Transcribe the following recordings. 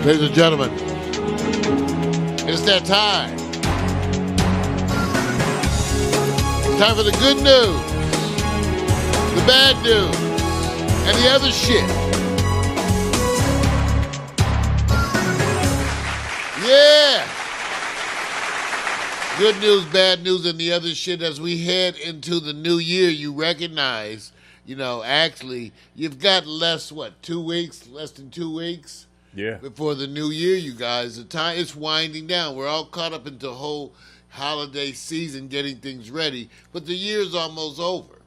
Ladies and gentlemen, it's that time. It's time for the good news, the bad news, and the other shit. Yeah! Good news, bad news, and the other shit. As we head into the new year, you recognize, actually, you've got less than 2 weeks? Yeah. Before the new year, you guys. The time it's winding down. We're all caught up into the whole holiday season, getting things ready, but the year's almost over.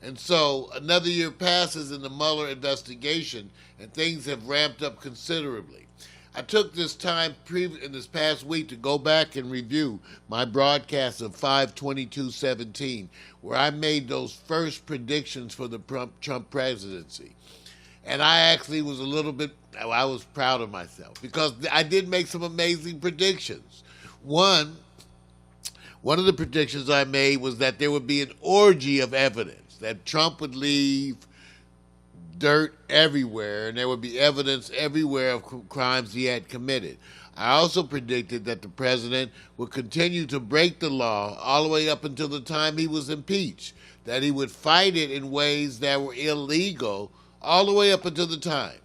And so another year passes in the Mueller investigation, and things have ramped up considerably. I took this time in this past week to go back and review my broadcast of 5/22/17, where I made those first predictions for the Trump presidency. And I actually was I was proud of myself because I did make some amazing predictions. One of the predictions I made was that there would be an orgy of evidence, that Trump would leave dirt everywhere and there would be evidence everywhere of crimes he had committed. I also predicted that the president would continue to break the law all the way up until the time he was impeached, that he would fight it in ways that were illegal all the way up until the time.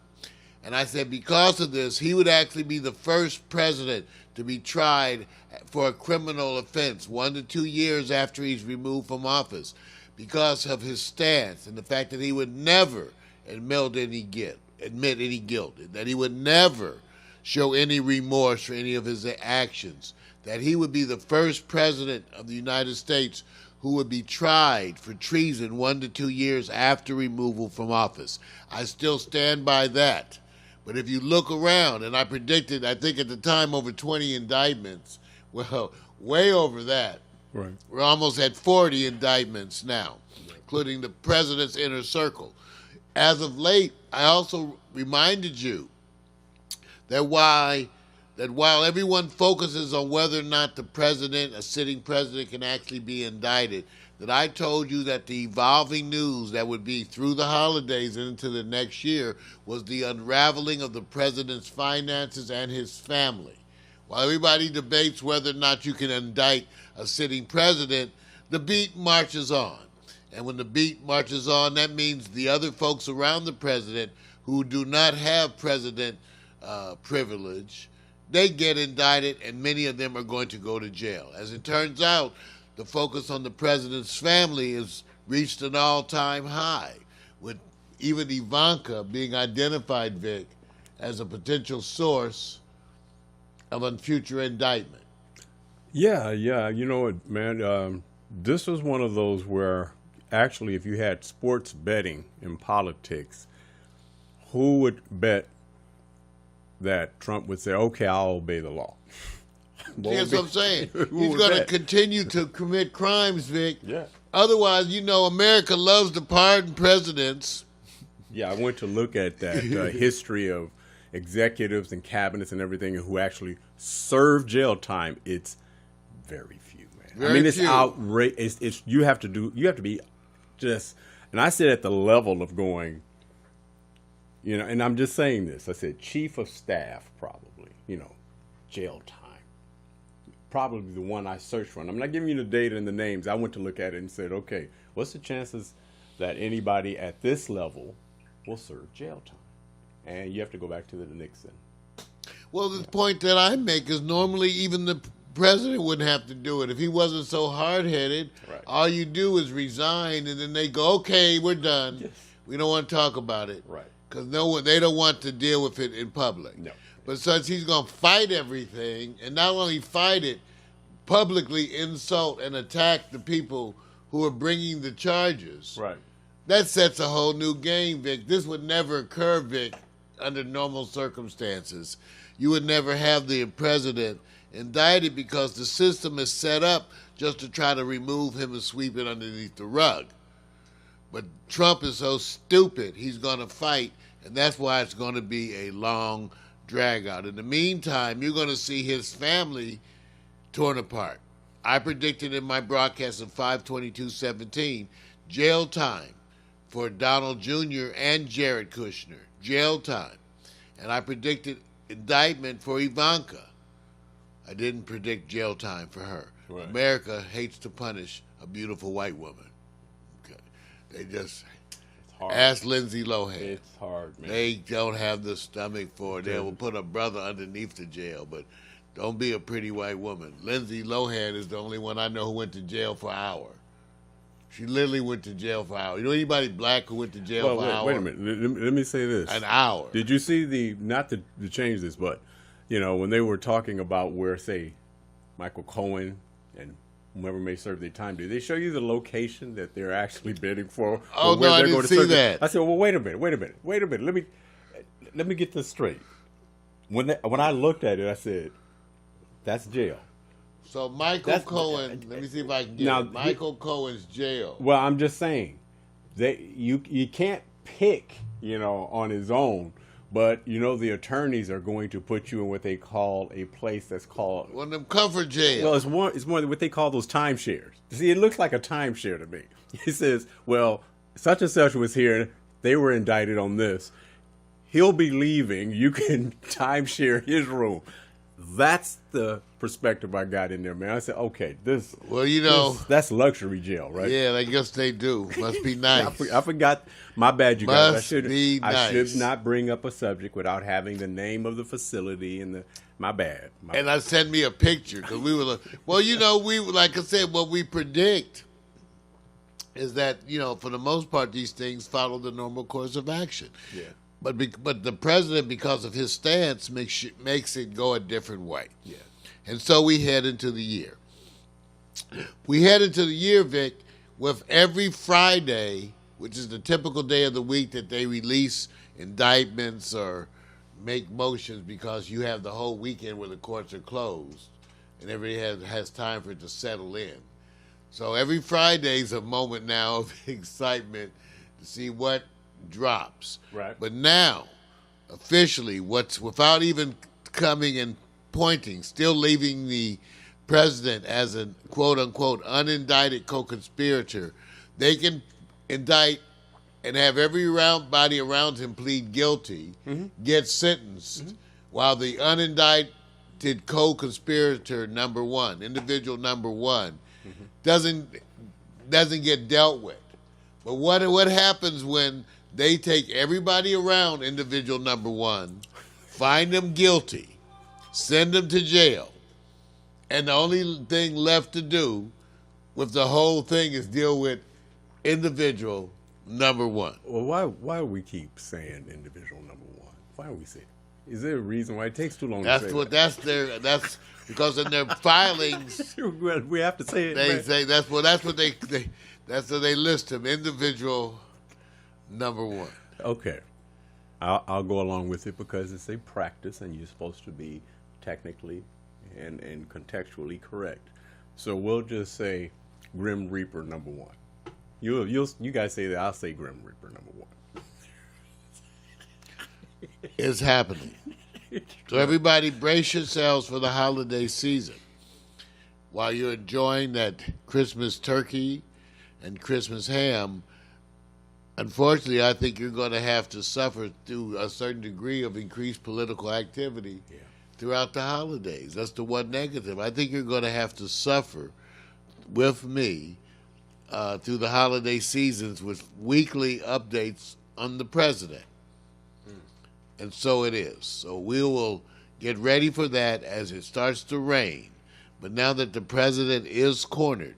And I said because of this, he would actually be the first president to be tried for a criminal offense 1 to 2 years after he's removed from office because of his stance and the fact that he would never admit any guilt, that he would never show any remorse for any of his actions, that he would be the first president of the United States who would be tried for treason 1 to 2 years after removal from office. I still stand by that. But if you look around, and I predicted, I think at the time, over 20 indictments. Well, way over that. Right. We're almost at 40 indictments now, including the president's inner circle. As of late, I also reminded you that while everyone focuses on whether or not a sitting president, can actually be indicted, that I told you that the evolving news that would be through the holidays and into the next year was the unraveling of the president's finances and his family. While everybody debates whether or not you can indict a sitting president, the beat marches on. And when the beat marches on, that means the other folks around the president who do not have president privilege, they get indicted, and many of them are going to go to jail. As it turns out, the focus on the president's family has reached an all-time high, with even Ivanka being identified, Vic, as a potential source of a future indictment. Yeah. You know what, man? This was one of those where, actually, if you had sports betting in politics, who would bet that Trump would say, okay, I'll obey the law? That's what I'm saying. He's going to continue to commit crimes, Vic. Yeah. Otherwise, America loves to pardon presidents. Yeah, I went to look at that history of executives and cabinets and everything who actually serve jail time. It's very few, man. It's outrageous. You have to be just, and I said at the level of going, and I'm just saying this. I said chief of staff, probably, jail time. Probably the one I searched for. And I'm not giving you the data and the names. I went to look at it and said, okay, what's the chances that anybody at this level will serve jail time? And you have to go back to the Nixon. Well, the point that I make is normally even the president wouldn't have to do it. If he wasn't so hard-headed, right, all you do is resign, and then they go, okay, we're done. Yes. We don't want to talk about it. Right. Because they don't want to deal with it in public. No. But since he's going to fight everything, and not only fight it, publicly insult and attack the people who are bringing the charges, right, that sets a whole new game, Vic. This would never occur, Vic, under normal circumstances. You would never have the president indicted because the system is set up just to try to remove him and sweep it underneath the rug. But Trump is so stupid, he's going to fight, and that's why it's going to be a long drag out. In the meantime, you're going to see his family torn apart. I predicted in my broadcast of 5/22/17 jail time for Donald Jr. and Jared Kushner. Jail time. And I predicted indictment for Ivanka. I didn't predict jail time for her. Right. America hates to punish a beautiful white woman. Okay. They just ask Lindsay Lohan. It's hard, man. They don't have the stomach for it. They will put a brother underneath the jail, but don't be a pretty white woman. Lindsay Lohan is the only one I know who went to jail for an hour. She literally went to jail for an hour. You know anybody black who went to jail for an hour? Wait a minute. Let me say this. An hour. Did you see not to change this, but, when they were talking about where, say, Michael Cohen and whoever may serve their time, did they show you the location that they're actually bidding for? Oh, no, I didn't see that. I said, well, wait a minute. Let me get this straight. When I looked at it, I said, that's jail. So Michael Cohen, let me see if I can get it. Michael Cohen's jail. Well, I'm just saying, you can't pick, on his own, but the attorneys are going to put you in what they call a place that's called one of them comfort jails. Well, it's more than what they call those timeshares. See, it looks like a timeshare to me. He says, well, such and such was here, they were indicted on this. He'll be leaving. You can timeshare his room. That's the perspective I got in there, man. I said, okay, that's luxury jail, right? Yeah, I guess they do. Must be nice. I forgot. My bad, you guys. I should not bring up a subject without having the name of the facility and my bad. And I sent me a picture because we were like I said, what we predict is that for the most part these things follow the normal course of action. Yeah. But the president, because of his stance, makes it go a different way. Yeah. And so we head into the year. We head into the year, Vic, with every Friday, which is the typical day of the week that they release indictments or make motions because you have the whole weekend where the courts are closed and everybody has time for it to settle in. So every Friday is a moment now of excitement to see what drops. Right. But now, officially, without even coming and pointing, still leaving the president as a quote-unquote unindicted co-conspirator, they can indict and have everybody around him plead guilty, get sentenced, while the unindicted co-conspirator individual number one, doesn't get dealt with. But what happens when they take everybody around individual number one, find them guilty, send them to jail, and the only thing left to do with the whole thing is deal with individual number one? Well, why do we keep saying individual number one? Why do we say it? Is there a reason why it takes too long to say that? That's because in their filings we have to say it. They say that's what they list him, individual number one. Okay. I'll go along with it because it's a practice and you're supposed to be technically and contextually correct. So we'll just say Grim Reaper number one. You guys say that, I'll say Grim Reaper number one. It's happening. So everybody brace yourselves for the holiday season. While you're enjoying that Christmas turkey and Christmas ham, unfortunately, I think you're going to have to suffer through a certain degree of increased political activity throughout the holidays. That's the one negative. I think you're going to have to suffer with me through the holiday seasons with weekly updates on the president. And so it is. So we will get ready for that as it starts to rain. But now that the president is cornered,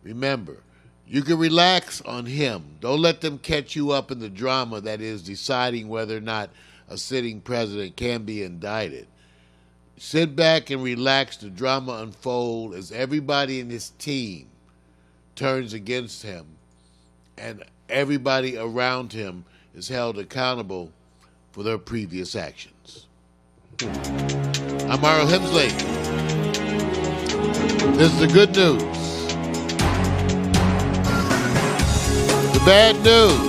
remember, you can relax on him. Don't let them catch you up in the drama that is deciding whether or not a sitting president can be indicted. Sit back and relax. The drama unfold as everybody in his team turns against him and everybody around him is held accountable for their previous actions. I'm Mario Hemsley. This is the good news. The bad news.